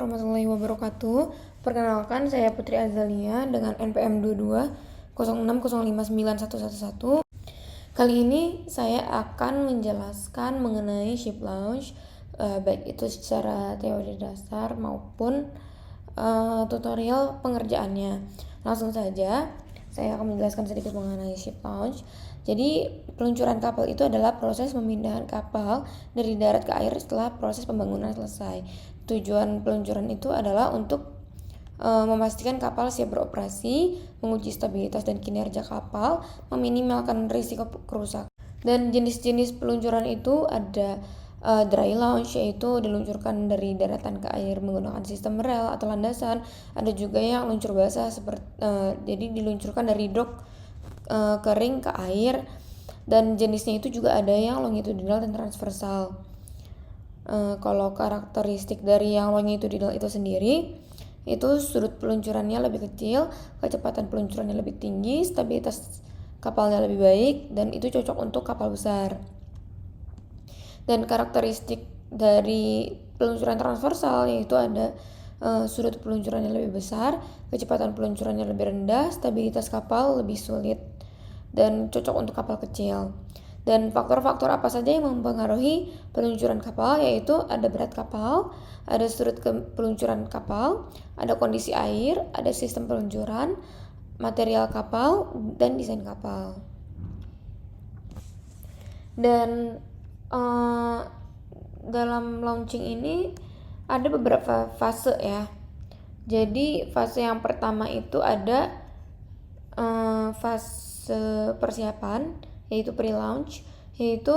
warahmatullahi wabarakatuh. Perkenalkan, saya Putri Azalia dengan NPM 22 06 05 9111. Kali ini saya akan menjelaskan mengenai ship launch, baik itu secara teori dasar maupun tutorial pengerjaannya. Langsung saja, saya akan menjelaskan sedikit mengenai ship launch. Jadi, peluncuran kapal itu adalah proses pemindahan kapal dari darat ke air setelah proses pembangunan selesai. Tujuan peluncuran itu adalah untuk memastikan kapal siap beroperasi, menguji stabilitas dan kinerja kapal, meminimalkan risiko kerusakan. Dan jenis-jenis peluncuran itu ada dry launch, yaitu diluncurkan dari daratan ke air menggunakan sistem rel atau landasan. Ada juga yang luncur basah, jadi diluncurkan dari dock kering ke air. Dan jenisnya itu juga ada yang longitudinal dan transversal. Kalau karakteristik dari yang longitudinal itu sendiri, itu sudut peluncurannya lebih kecil, kecepatan peluncurannya lebih tinggi, stabilitas kapalnya lebih baik, dan itu cocok untuk kapal besar. Dan karakteristik dari peluncuran transversal yaitu ada sudut peluncurannya lebih besar, kecepatan peluncurannya lebih rendah, stabilitas kapal lebih sulit, dan cocok untuk kapal kecil. Dan faktor-faktor apa saja yang mempengaruhi peluncuran kapal, yaitu ada berat kapal, ada sudut peluncuran kapal, ada kondisi air, ada sistem peluncuran, material kapal, dan desain kapal. Dan dalam launching ini ada beberapa fase ya. Jadi fase yang pertama itu ada fase persiapan, yaitu pre-launch, yaitu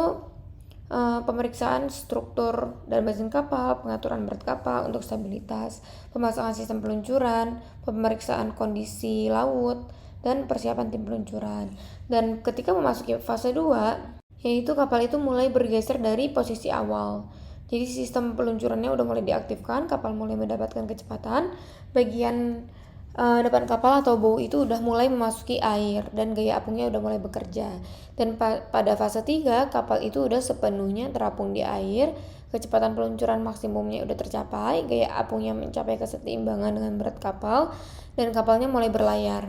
pemeriksaan struktur dan badan kapal, pengaturan berat kapal untuk stabilitas, pemasangan sistem peluncuran, pemeriksaan kondisi laut, dan persiapan tim peluncuran. Dan ketika memasuki fase 2, yaitu kapal itu mulai bergeser dari posisi awal. Jadi sistem peluncurannya udah mulai diaktifkan, kapal mulai mendapatkan kecepatan, bagian depan kapal atau bow itu udah mulai memasuki air dan gaya apungnya udah mulai bekerja. Dan pada fase 3, kapal itu udah sepenuhnya terapung di air, kecepatan peluncuran maksimumnya udah tercapai, gaya apungnya mencapai keseimbangan dengan berat kapal, dan kapalnya mulai berlayar.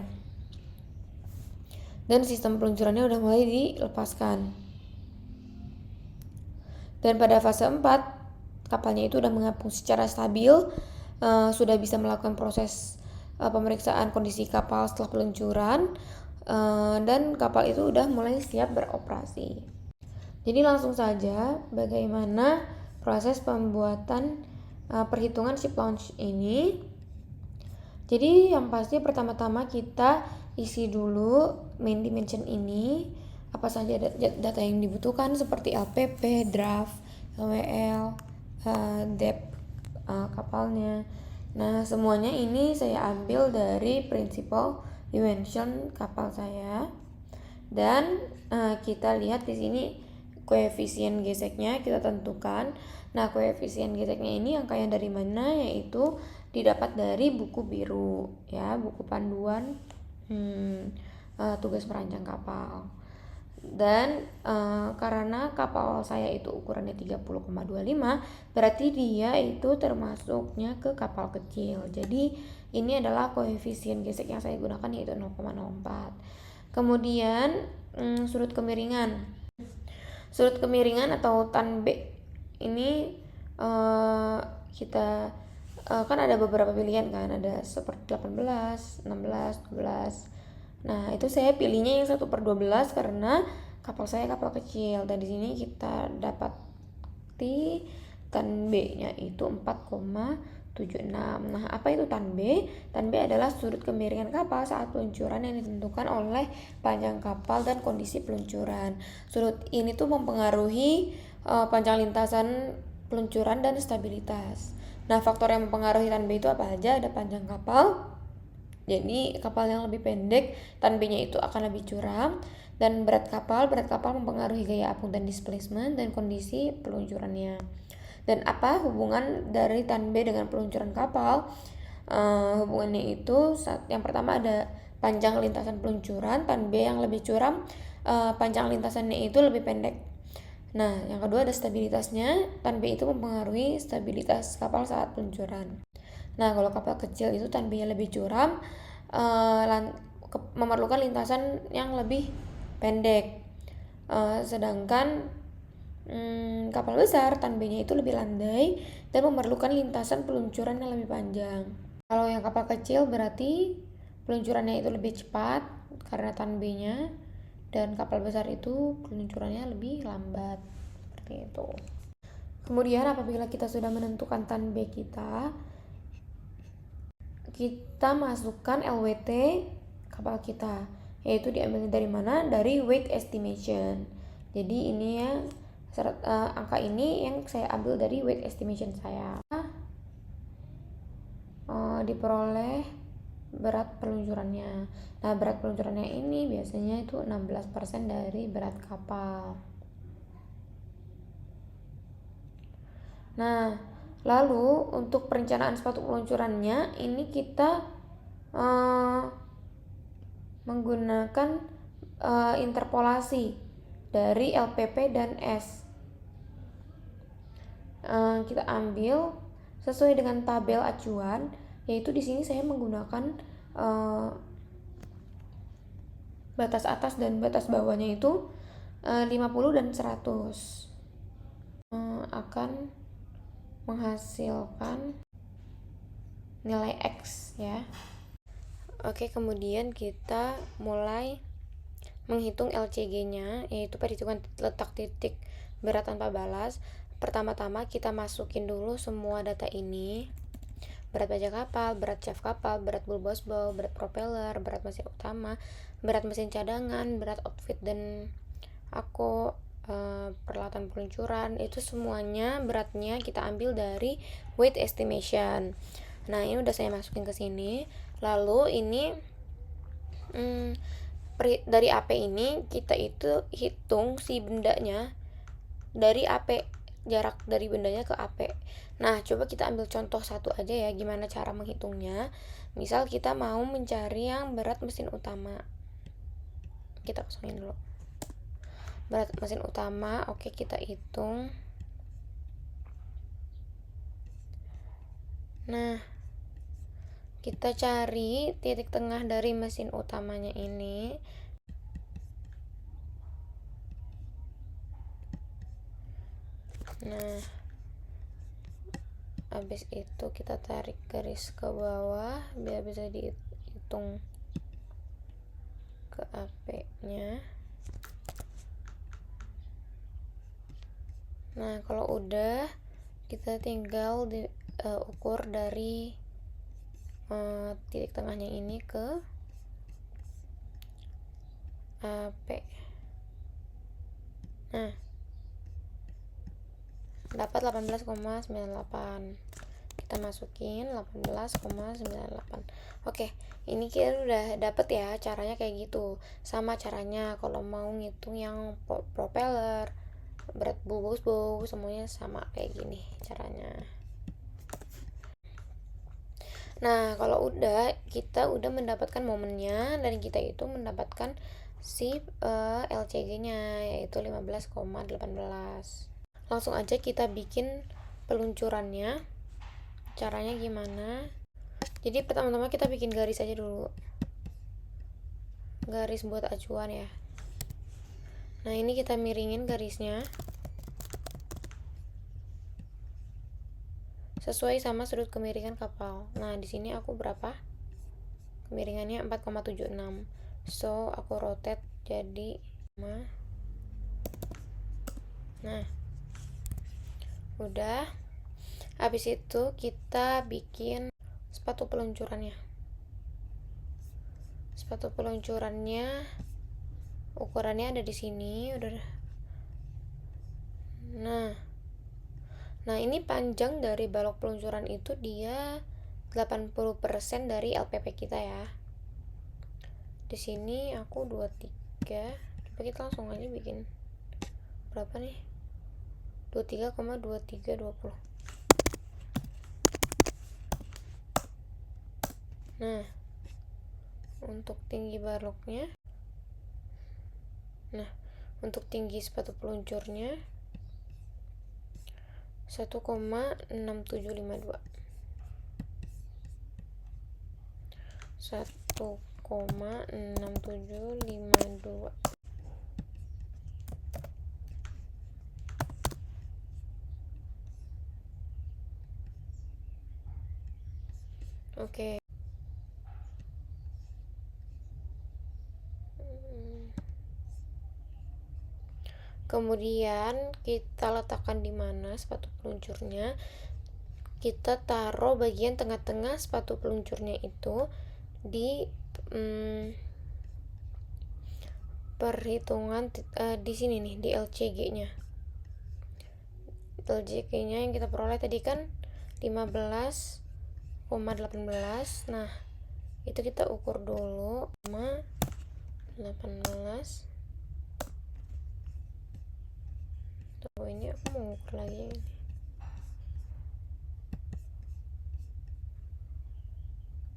Dan sistem peluncurannya udah mulai dilepaskan. Dan pada fase 4, kapalnya itu udah mengapung secara stabil, sudah bisa melakukan proses pemeriksaan kondisi kapal setelah peluncuran, dan kapal itu udah mulai siap beroperasi. Jadi langsung saja bagaimana proses pembuatan perhitungan ship launch ini. Jadi yang pasti pertama-tama kita isi dulu main dimension ini, apa saja data yang dibutuhkan seperti LPP, draft, LWL, depth kapalnya. Nah, semuanya ini saya ambil dari principal dimension kapal saya. Dan kita lihat di sini koefisien geseknya kita tentukan. Nah, koefisien geseknya ini angkanya dari mana? Yaitu didapat dari buku biru ya, buku panduan tugas merancang kapal. Dan karena kapal saya itu ukurannya 30,25, berarti dia itu termasuknya ke kapal kecil. Jadi ini adalah koefisien gesek yang saya gunakan, yaitu 0,04. Kemudian sudut kemiringan. Sudut kemiringan atau tan B ini kita kan ada beberapa pilihan kan, ada seperti 18, 16, 12. Nah, itu saya pilihnya yang 1/12 karena kapal saya kapal kecil. Dan di sini kita dapati tan B-nya itu 4,76. Nah, apa itu tan B? Tan B adalah sudut kemiringan kapal saat peluncuran yang ditentukan oleh panjang kapal dan kondisi peluncuran. Sudut ini tuh mempengaruhi panjang lintasan peluncuran dan stabilitas. Nah, faktor yang mempengaruhi tan B itu apa aja? Ada panjang kapal. Jadi kapal yang lebih pendek, tan B-nya itu akan lebih curam. Dan berat kapal mempengaruhi gaya apung dan displacement dan kondisi peluncurannya. Dan apa hubungan dari tan B dengan peluncuran kapal? Hubungannya itu yang pertama ada panjang lintasan peluncuran, tan B yang lebih curam, panjang lintasannya itu lebih pendek. Nah, yang kedua ada stabilitasnya, tan B itu mempengaruhi stabilitas kapal saat peluncuran. Nah, kalau kapal kecil itu tanbenya lebih curam, memerlukan lintasan yang lebih pendek. Sedangkan kapal besar tanbenya itu lebih landai dan memerlukan lintasan peluncuran yang lebih panjang. Kalau yang kapal kecil berarti peluncurannya itu lebih cepat karena tanbenya, dan kapal besar itu peluncurannya lebih lambat. Seperti itu. Kemudian apabila kita sudah menentukan tanbe kita masukkan LWT kapal kita, yaitu diambil dari mana? Dari weight estimation. Jadi ini ya angka ini yang saya ambil dari weight estimation saya. Diperoleh berat peluncurannya. Nah, berat peluncurannya ini biasanya itu 16% dari berat kapal. Nah, lalu untuk perencanaan sepatu peluncurannya ini kita menggunakan interpolasi dari LPP dan S. Kita ambil sesuai dengan tabel acuan, yaitu di sini saya menggunakan batas atas dan batas bawahnya itu 50 dan 100. Akan menghasilkan nilai X ya. Oke, kemudian kita mulai menghitung LCG-nya, yaitu perhitungan letak titik berat tanpa balas. Pertama-tama kita masukin dulu semua data ini. Berat baja kapal, berat shaft kapal, berat bulbosbel, berat propeller, berat mesin utama, berat mesin cadangan, berat outfit dan peralatan peluncuran. Itu semuanya beratnya kita ambil dari weight estimation. Nah, ini udah saya masukin ke sini. Lalu ini dari AP ini kita itu hitung si bendanya dari AP, jarak dari bendanya ke AP. Nah, coba kita ambil contoh satu aja ya, gimana cara menghitungnya. Misal kita mau mencari yang berat mesin utama. Kita kosongin dulu. Berat mesin utama, oke, kita hitung. Nah, kita cari titik tengah dari mesin utamanya ini. Nah, habis itu kita tarik garis ke bawah biar bisa dihitung ke AP-nya. Nah, kalau udah, kita tinggal ukur dari titik tengahnya ini ke AP. Nah, dapat 18,98. Kita masukin 18,98. Oke, ini kita udah dapet ya caranya kayak gitu. Sama caranya kalau mau ngitung yang propeller, berat bulbosbel, semuanya sama kayak gini caranya. Nah, kalau kita udah mendapatkan momennya dan kita itu mendapatkan si LCG-nya yaitu 15,18. Langsung aja kita bikin peluncurannya. Caranya gimana? Jadi pertama-tama kita bikin garis aja dulu. Garis buat acuan ya. Nah, ini kita miringin garisnya sesuai sama sudut kemiringan kapal. Nah, di sini aku berapa? Kemiringannya 4,76. So, aku rotate jadi 5. Nah, udah. Habis itu kita bikin sepatu peluncurannya. Sepatu peluncurannya ukurannya ada di sini, udah. Nah, ini panjang dari balok peluncuran itu dia 80% dari LPP kita ya. Di sini aku 23. Coba kita langsung aja bikin berapa nih? 23,2320. Nah, untuk tinggi baloknya, nah untuk tinggi sepatu peluncurnya 1,6752. 1,6752. Oke. Kemudian kita letakkan di mana sepatu peluncurnya. Kita taruh bagian tengah-tengah sepatu peluncurnya itu di perhitungan di sini nih, di LCG-nya. LCG-nya yang kita peroleh tadi kan 15,18. Nah, itu kita ukur dulu 18. Tuh, ini aku mau ukur lagi ini.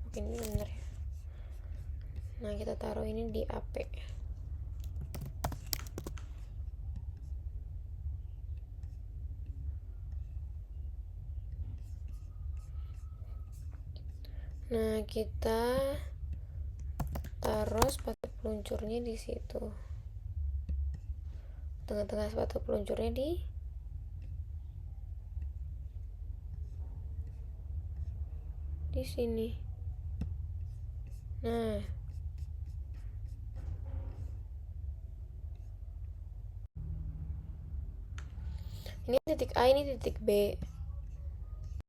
Mungkin ini bener ya. Nah, kita taruh ini di AP. Nah, kita taruh sepatu peluncurnya di situ. Tengah-tengah sepatu peluncurnya di sini. Nah, ini titik A, ini titik B.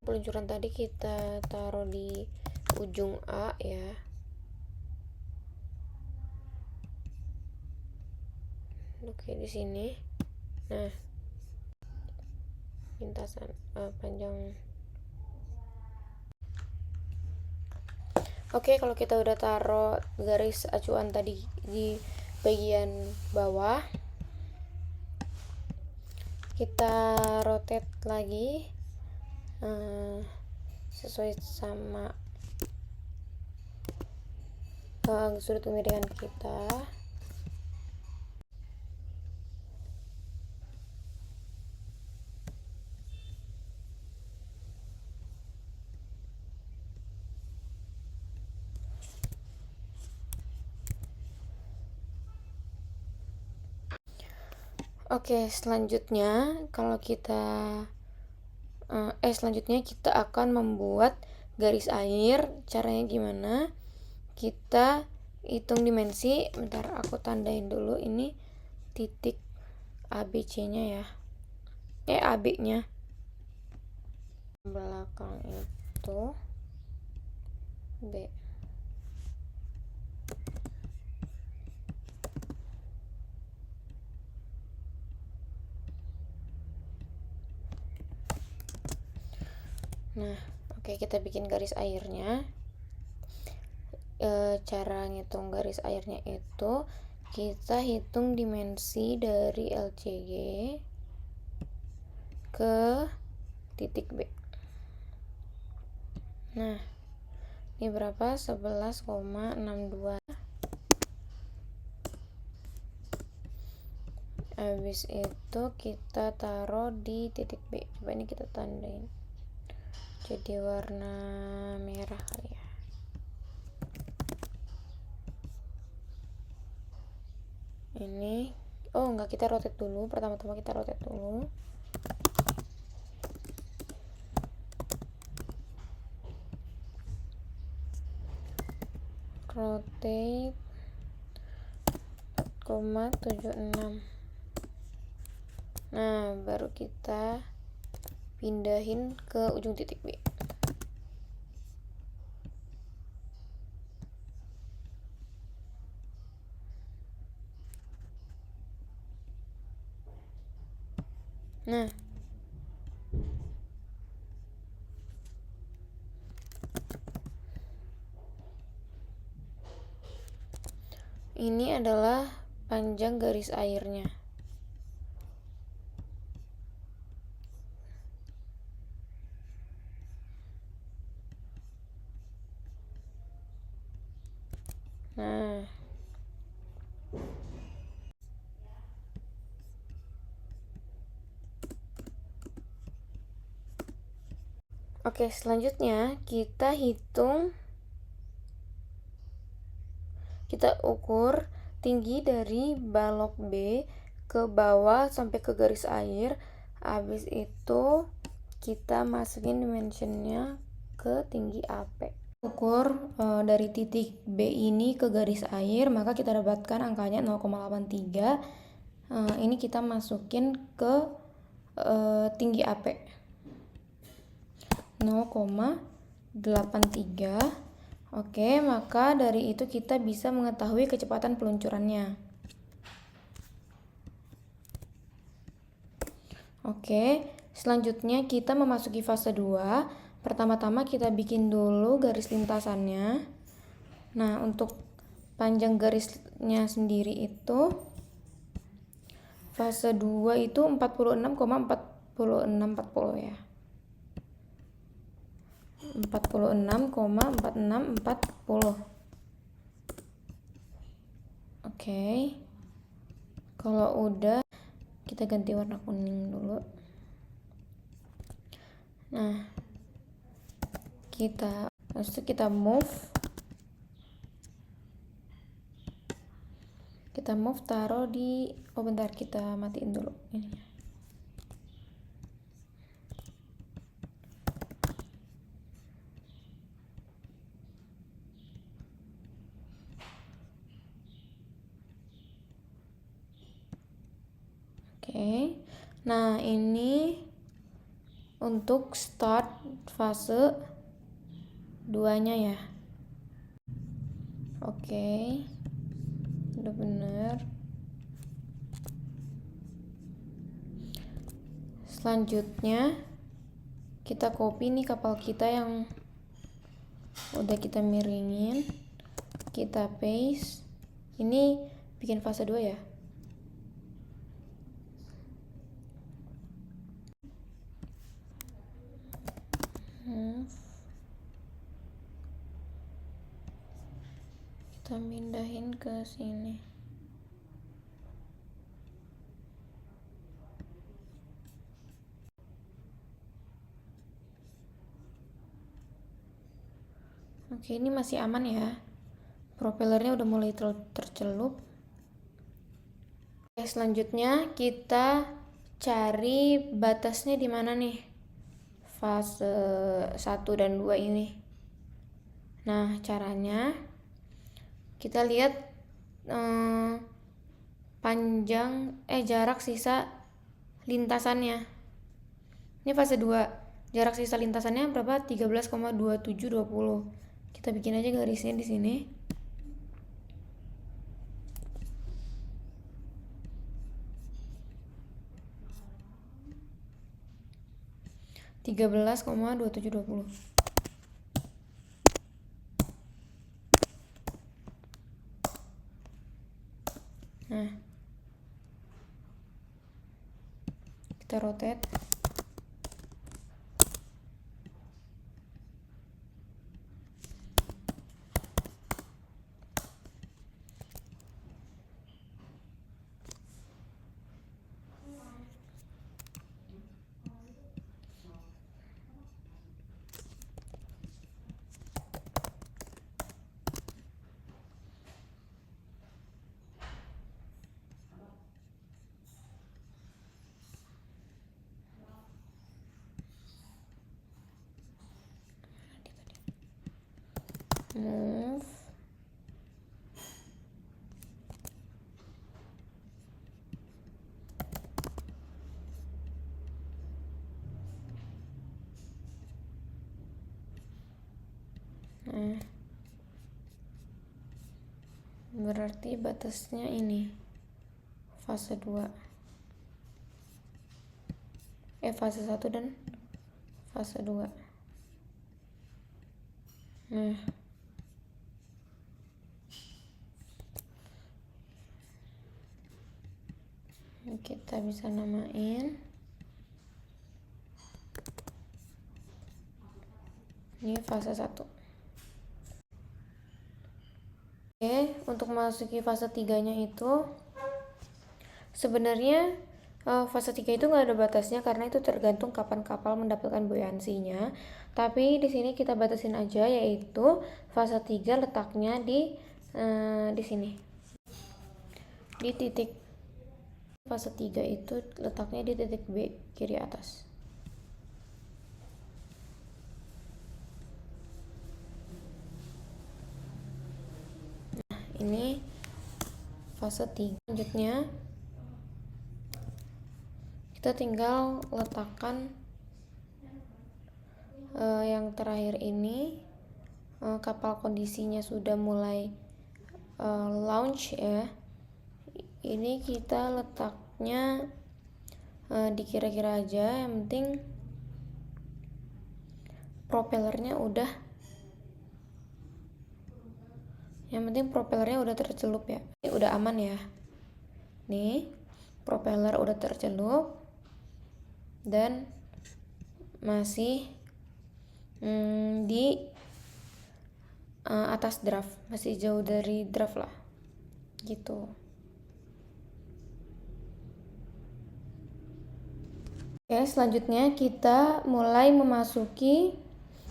Peluncuran tadi kita taruh di ujung A ya. Oke, di sini. Nah, lintasan panjang. Oke, kalau kita udah taruh garis acuan tadi di bagian bawah, kita rotate lagi sesuai sama sudut kemiringan kita. Oke, selanjutnya selanjutnya kita akan membuat garis air. Caranya gimana? Kita hitung dimensi. Bentar, aku tandain dulu ini titik ABC-nya ya. AB-nya. Belakang itu B. Nah, oke, kita bikin garis airnya. Cara ngitung garis airnya itu kita hitung dimensi dari LCG ke titik B. Nah, ini berapa? 11,62. Habis itu kita taruh di titik B. Coba ini kita tandain jadi warna merah kali ya. Ini enggak, kita rotate dulu. Pertama-tama kita rotate dulu. Rotate 4,76. Nah, baru kita pindahin ke ujung titik B. Nah, ini adalah panjang garis airnya. Nah, oke, selanjutnya kita hitung kita ukur tinggi dari balok B ke bawah sampai ke garis air. Habis itu kita masukin dimensionnya ke tinggi AP. Ukur dari titik B ini ke garis air, maka kita dapatkan angkanya 0,83. Ini kita masukin ke tinggi AP 0,83. Oke, maka dari itu kita bisa mengetahui kecepatan peluncurannya. Oke, selanjutnya kita memasuki fase 2. Pertama-tama kita bikin dulu garis lintasannya. Nah, untuk panjang garisnya sendiri itu fase 2 itu 46,4640 ya. 46,4640. Oke. Kalau udah, kita ganti warna kuning dulu. Nah, kita move. Kita move taruh di bentar, kita matiin dulu ininya. Oke, nah ini untuk start fase 2-nya ya. Oke, udah bener. Selanjutnya kita copy nih kapal kita yang udah kita miringin, kita paste. Ini bikin fase 2 ya. Kita pindahin ke sini. Oke, ini masih aman ya. Propellernya udah mulai tercelup. Oke, selanjutnya kita cari batasnya di mana nih? Fase 1 dan 2 ini. Nah, caranya kita lihat jarak sisa lintasannya. Ini fase 2. Jarak sisa lintasannya berapa? 13,2720. Kita bikin aja garisnya di sini. (13,2720). Nah, kita rotate. Move. Nah, berarti batasnya ini fase 2. Fase 1 dan fase 2. Nah, kita bisa namain ini fase 1. Oke, untuk memasuki fase 3-nya itu sebenarnya fase 3 itu nggak ada batasnya karena itu tergantung kapan kapal mendapatkan buoyansinya. Tapi di sini kita batasin aja, yaitu fase 3 letaknya di di sini di titik fase 3 itu letaknya di titik B kiri atas. Nah, ini fase 3. Selanjutnya kita tinggal letakkan yang terakhir ini. Kapal kondisinya sudah mulai launch ya. Ini kita letaknya di kira-kira aja, yang penting propellernya udah tercelup ya. Ini udah aman ya. Nih, propeller udah tercelup dan masih di atas draft, masih jauh dari draft lah gitu. Oke, selanjutnya kita mulai memasuki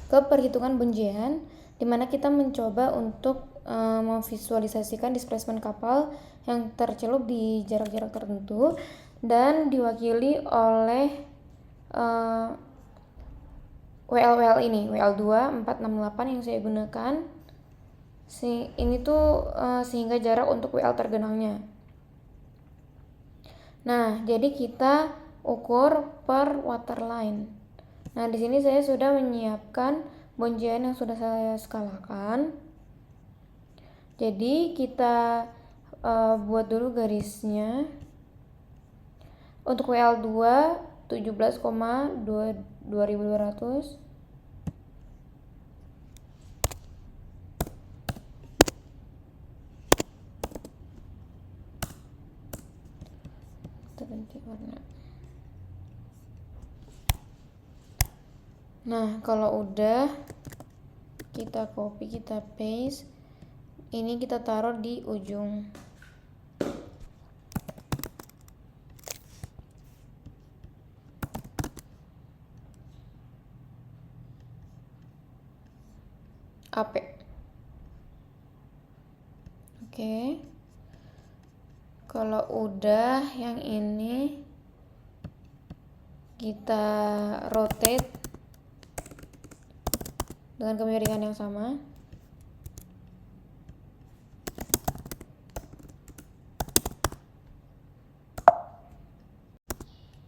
ke perhitungan bunyian, dimana kita mencoba untuk memvisualisasikan displacement kapal yang tercelup di jarak-jarak tertentu dan diwakili oleh WL ini, WL2 468 yang saya gunakan. Ini tuh sehingga jarak untuk WL tergenangnya. Nah, jadi kita ukur per waterline. Nah, di sini saya sudah menyiapkan bunyian yang sudah saya skalakan. Jadi kita buat dulu garisnya. Untuk WL2 17,2200. Ganti warna. Nah, kalau udah kita copy, kita paste, ini kita taruh di ujung. AP. Oke. Kalau udah yang ini kita rotate dengan kemiringan yang sama.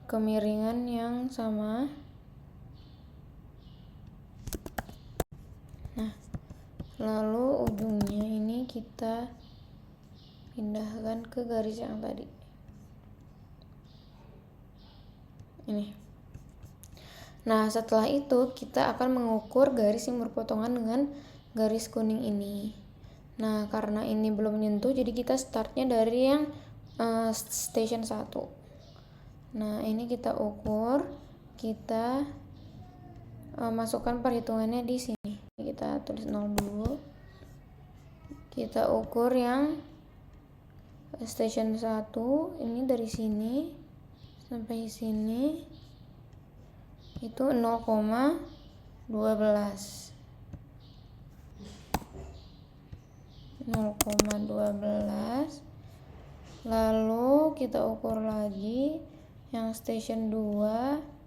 Kemiringan yang sama. Nah, lalu ujungnya ini kita pindahkan ke garis yang tadi. Ini. Nah, setelah itu kita akan mengukur garis yang berpotongan dengan garis kuning ini. Nah, karena ini belum menyentuh, jadi kita startnya dari yang station 1. Nah, ini kita ukur, kita masukkan perhitungannya di sini. Kita tulis 0 dulu. Kita ukur yang station 1, ini dari sini sampai sini itu 0,12. Lalu kita ukur lagi yang station 2.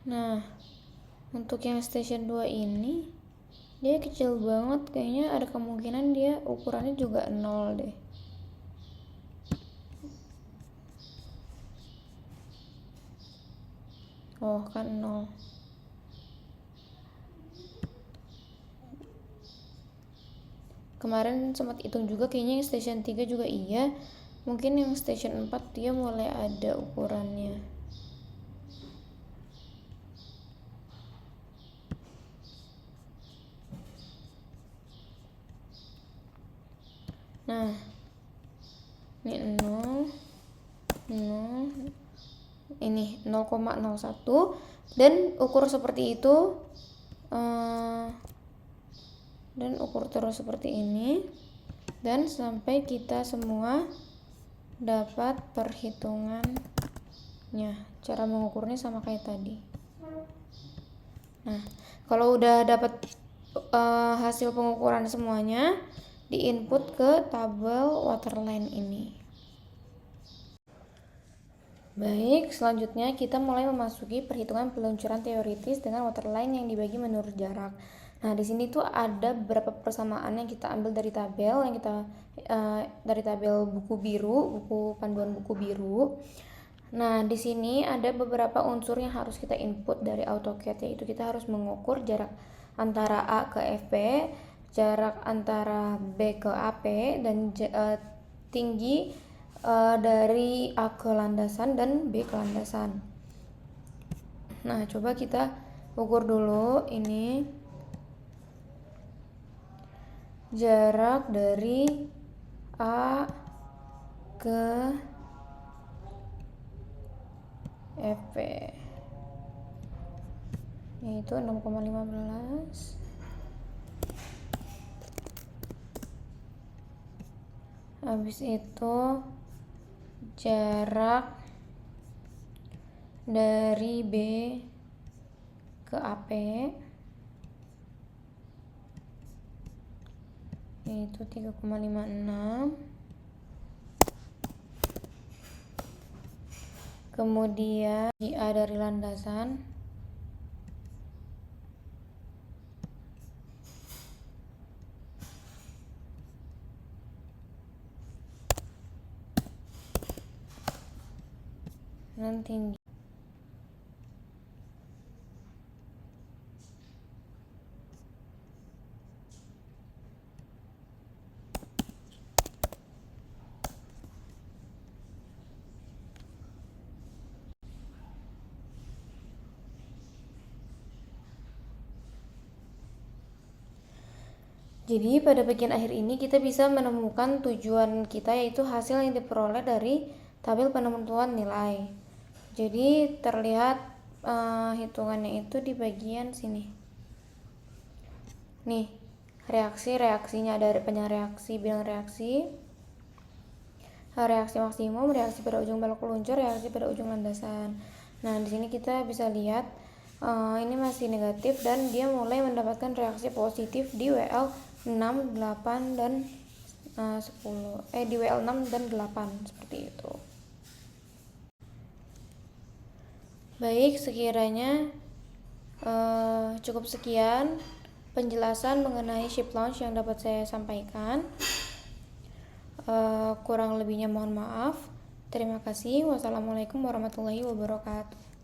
Nah, untuk yang station 2 ini dia kecil banget, kayaknya ada kemungkinan dia ukurannya juga 0 deh. Oh, kan 0. Kemarin sempat hitung juga, kayaknya yang station 3 juga iya. Mungkin yang station 4 dia mulai ada ukurannya. Nah, ini 0, ini 0,01 dan ukur seperti itu, dan ukur terus seperti ini, dan sampai kita semua dapat perhitungan Cara mengukurnya sama kayak tadi. Nah, kalau udah dapat hasil pengukuran semuanya, diinput ke tabel waterline ini. Baik, selanjutnya kita mulai memasuki perhitungan peluncuran teoritis dengan waterline yang dibagi menurut jarak. Nah, di sini tuh ada beberapa persamaan yang kita ambil dari tabel dari tabel buku biru, buku panduan buku biru. Nah, di sini ada beberapa unsur yang harus kita input dari AutoCAD, yaitu kita harus mengukur jarak antara A ke FP, jarak antara B ke AP, dan tinggi dari A ke landasan dan B ke landasan. Nah, coba kita ukur dulu ini jarak dari A ke FP, yaitu 6,15. Habis itu jarak dari B ke AP yaitu 3,56. Kemudian A dari landasan dan tinggi. Jadi pada bagian akhir ini kita bisa menemukan tujuan kita, yaitu hasil yang diperoleh dari tabel penentuan nilai. Jadi terlihat hitungannya itu di bagian sini. Nih, reaksinya dari reaksi, bilang reaksi maksimum, reaksi pada ujung balok peluncur, reaksi pada ujung landasan. Nah, di sini kita bisa lihat ini masih negatif dan dia mulai mendapatkan reaksi positif di WL 6, 8 dan 10. Di WL 6 dan 8 seperti itu. Baik, sekiranya cukup sekian penjelasan mengenai ship launch yang dapat saya sampaikan. Kurang lebihnya mohon maaf. Terima kasih. Wassalamualaikum warahmatullahi wabarakatuh.